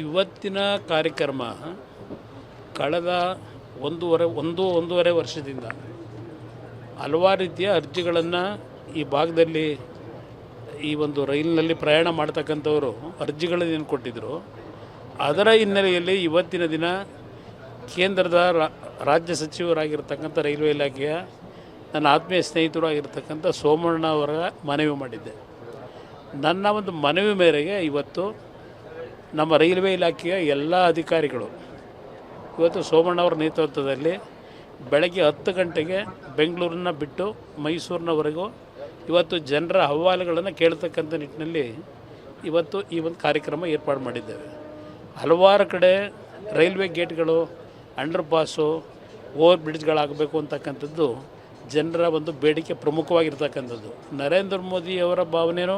ಇವತ್ತಿನ ಕಾರ್ಯಕ್ರಮ ಕಳೆದ ಒಂದೂವರೆ ವರ್ಷದಿಂದ ಹಲವಾರು ರೀತಿಯ ಅರ್ಜಿಗಳನ್ನು ಈ ಭಾಗದಲ್ಲಿ ಈ ಒಂದು ರೈಲಿನಲ್ಲಿ ಪ್ರಯಾಣ ಮಾಡ್ತಕ್ಕಂಥವರು ಅರ್ಜಿಗಳನ್ನು ಕೊಟ್ಟಿದ್ದರು. ಅದರ ಹಿನ್ನೆಲೆಯಲ್ಲಿ ಇವತ್ತಿನ ದಿನ ಕೇಂದ್ರದ ರಾಜ್ಯ ಸಚಿವರಾಗಿರ್ತಕ್ಕಂಥ ರೈಲ್ವೆ ಇಲಾಖೆಯ ನನ್ನ ಆತ್ಮೀಯ ಸ್ನೇಹಿತರು ಆಗಿರ್ತಕ್ಕಂಥ ಸೋಮಣ್ಣ ಅವರ ಮನವಿ ಮಾಡಿದ್ದೆ. ನನ್ನ ಒಂದು ಮನವಿ ಮೇರೆಗೆ ಇವತ್ತು ನಮ್ಮ ರೈಲ್ವೆ ಇಲಾಖೆಯ ಎಲ್ಲ ಅಧಿಕಾರಿಗಳು ಇವತ್ತು ಸೋಮಣ್ಣ ಅವರ ನೇತೃತ್ವದಲ್ಲಿ ಬೆಳಗ್ಗೆ 10 ಗಂಟೆಗೆ ಬೆಂಗಳೂರನ್ನ ಬಿಟ್ಟು ಮೈಸೂರಿನವರೆಗೂ ಇವತ್ತು ಜನರ ಅಹವಾಲುಗಳನ್ನು ಕೇಳ್ತಕ್ಕಂಥ ನಿಟ್ಟಿನಲ್ಲಿ ಇವತ್ತು ಈ ಒಂದು ಕಾರ್ಯಕ್ರಮ ಏರ್ಪಾಡು ಮಾಡಿದ್ದೇವೆ. ಹಲವಾರು ಕಡೆ ರೈಲ್ವೆ ಗೇಟ್ಗಳು, ಅಂಡರ್ ಪಾಸು, ಓವರ್ ಬ್ರಿಡ್ಜ್ಗಳಾಗಬೇಕು ಅಂತಕ್ಕಂಥದ್ದು ಜನರ ಒಂದು ಬೇಡಿಕೆ ಪ್ರಮುಖವಾಗಿರ್ತಕ್ಕಂಥದ್ದು. ನರೇಂದ್ರ ಮೋದಿಯವರ ಭಾವನೆಯೂ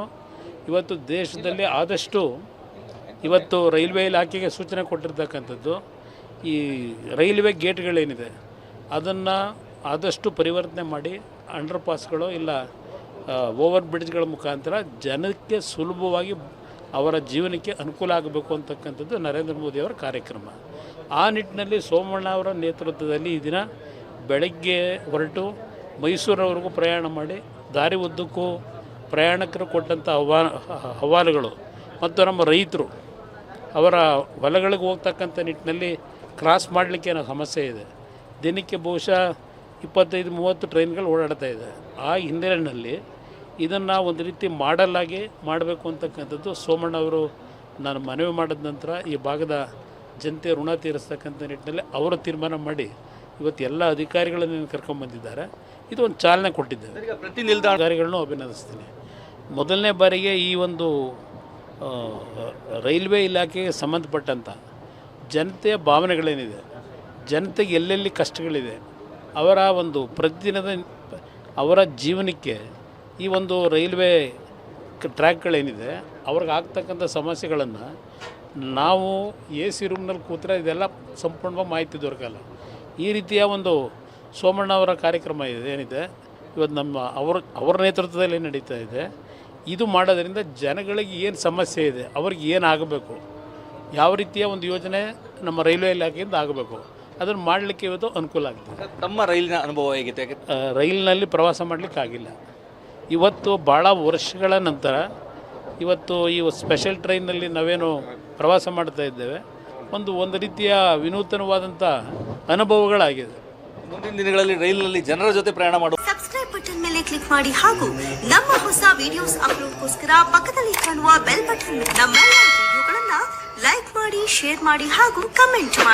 ಇವತ್ತು ದೇಶದಲ್ಲಿ ಆದಷ್ಟು ಇವತ್ತು ರೈಲ್ವೆ ಇಲಾಖೆಗೆ ಸೂಚನೆ ಕೊಟ್ಟಿರ್ತಕ್ಕಂಥದ್ದು ಈ ರೈಲ್ವೆ ಗೇಟ್ಗಳೇನಿದೆ ಅದನ್ನು ಆದಷ್ಟು ಪರಿವರ್ತನೆ ಮಾಡಿ ಅಂಡರ್ ಪಾಸ್ಗಳು ಇಲ್ಲ ಓವರ್ ಬ್ರಿಡ್ಜ್ಗಳ ಮುಖಾಂತರ ಜನಕ್ಕೆ ಸುಲಭವಾಗಿ ಅವರ ಜೀವನಕ್ಕೆ ಅನುಕೂಲ ಆಗಬೇಕು ಅಂತಕ್ಕಂಥದ್ದು ನರೇಂದ್ರ ಮೋದಿಯವರ ಕಾರ್ಯಕ್ರಮ. ಆ ನಿಟ್ಟಿನಲ್ಲಿ ಸೋಮಣ್ಣ ಅವರ ನೇತೃತ್ವದಲ್ಲಿ ಈ ದಿನ ಬೆಳಗ್ಗೆ ಹೊರಟು ಮೈಸೂರವರೆಗೂ ಪ್ರಯಾಣ ಮಾಡಿ ದಾರಿ ಉದ್ದಕ್ಕೂ ಪ್ರಯಾಣಿಕರು ಕೊಟ್ಟಂಥ ಅಹವಾಲುಗಳು ಮತ್ತು ನಮ್ಮ ರೈತರು ಅವರ ಹೊಲಗಳಿಗೆ ಹೋಗ್ತಕ್ಕಂಥ ನಿಟ್ಟಿನಲ್ಲಿ ಕ್ರಾಸ್ ಮಾಡಲಿಕ್ಕೆ ಏನೋ ಸಮಸ್ಯೆ ಇದೆ. ದಿನಕ್ಕೆ ಬಹುಶಃ 25-30 ಟ್ರೈನ್ಗಳು ಓಡಾಡ್ತಾ ಇದೆ. ಆ ಹಿನ್ನೆಲೆಯಲ್ಲಿ ಇದನ್ನು ಒಂದು ರೀತಿ ಮಾಡಲಾಗಿ ಮಾಡಬೇಕು ಅಂತಕ್ಕಂಥದ್ದು ಸೋಮಣ್ಣ ಅವರು ನಾನು ಮನವಿ ಮಾಡಿದ ನಂತರ ಈ ಭಾಗದ ಜನತೆ ಋಣ ತೀರಿಸ್ತಕ್ಕಂಥ ನಿಟ್ಟಿನಲ್ಲಿ ಅವರು ತೀರ್ಮಾನ ಮಾಡಿ ಇವತ್ತು ಎಲ್ಲ ಅಧಿಕಾರಿಗಳನ್ನು ಕರ್ಕೊಂಡ್ಬಂದಿದ್ದಾರೆ. ಇದು ಒಂದು ಚಾಲನೆ ಕೊಟ್ಟಿದ್ದೇವೆ. ಪ್ರತಿ ನಿಲ್ದಾಣಗಳನ್ನು ಅಭಿನಂದಿಸ್ತೀನಿ. ಮೊದಲನೇ ಬಾರಿಗೆ ಈ ಒಂದು ರೈಲ್ವೆ ಇಲಾಖೆಗೆ ಸಂಬಂಧಪಟ್ಟಂಥ ಜನತೆಯ ಭಾವನೆಗಳೇನಿದೆ, ಜನತೆಗೆ ಎಲ್ಲೆಲ್ಲಿ ಕಷ್ಟಗಳಿದೆ, ಅವರ ಒಂದು ಪ್ರತಿದಿನದ ಅವರ ಜೀವನಕ್ಕೆ ಈ ಒಂದು ರೈಲ್ವೆ ಟ್ರ್ಯಾಕ್ಗಳೇನಿದೆ ಅವ್ರಿಗೆ ಆಗ್ತಕ್ಕಂಥ ಸಮಸ್ಯೆಗಳನ್ನು ನಾವು AC ರೂಮ್ನಲ್ಲಿ ಕೂತ್ರೆ ಇದೆಲ್ಲ ಸಂಪೂರ್ಣವಾಗಿ ಮಾಹಿತಿ ದೊರಕಲ್ಲ. ಈ ರೀತಿಯ ಒಂದು ಸೋಮಣ್ಣ ಅವರ ಕಾರ್ಯಕ್ರಮ ಏನಿದೆ ಇವತ್ತು ಅವರ ನೇತೃತ್ವದಲ್ಲಿ ನಡೀತಾ ಇದೆ. ಇದು ಮಾಡೋದ್ರಿಂದ ಜನಗಳಿಗೆ ಏನು ಸಮಸ್ಯೆ ಇದೆ, ಅವ್ರಿಗೆ ಏನು ಆಗಬೇಕು, ಯಾವ ರೀತಿಯ ಒಂದು ಯೋಜನೆ ನಮ್ಮ ರೈಲ್ವೆ ಇಲಾಖೆಯಿಂದ ಆಗಬೇಕು ಅದನ್ನು ಮಾಡಲಿಕ್ಕೆ ಇವತ್ತು ಅನುಕೂಲ ಆಗಿದೆ. ತಮ್ಮ ರೈಲಿನ ಅನುಭವ ಹೇಗಿದೆ? ರೈಲಿನಲ್ಲಿ ಪ್ರವಾಸ ಮಾಡಲಿಕ್ಕಾಗಿಲ್ಲ. ಇವತ್ತು ಭಾಳ ವರ್ಷಗಳ ನಂತರ ಇವತ್ತು ಈ ಸ್ಪೆಷಲ್ ಟ್ರೈನ್ನಲ್ಲಿ ನಾವೇನು ಪ್ರವಾಸ ಮಾಡ್ತಾ ಇದ್ದೇವೆ, ಒಂದು ರೀತಿಯ ವಿನೂತನವಾದಂಥ ಅನುಭವಗಳಾಗಿದೆ. ಮುಂದಿನ ದಿನಗಳಲ್ಲಿ ರೈಲಿನಲ್ಲಿ ಜನರ ಜೊತೆ ಪ್ರಯಾಣ ಮಾಡುವ ಸಬ್ಸ್ಕ್ರೈಬ್ ಬಟನ್ ಮೇಲೆ ಕ್ಲಿಕ್ ಮಾಡಿ ಹಾಗೂ ನಮ್ಮ ಹೊಸ ವಿಡಿಯೋಸ್ ಅಪ್ಲೋಡ್ಗೋಸ್ಕರ ಪಕ್ಕದಲ್ಲಿ ಕಾಣುವ ಬೆಲ್ ಬಟನ್ ನಮ್ಮೆಲ್ಲ ವಿಡಿಯೋಗಳನ್ನ ಲೈಕ್ ಮಾಡಿ, ಶೇರ್ ಮಾಡಿ ಹಾಗೂ ಕಮೆಂಟ್ ಮಾಡಿ.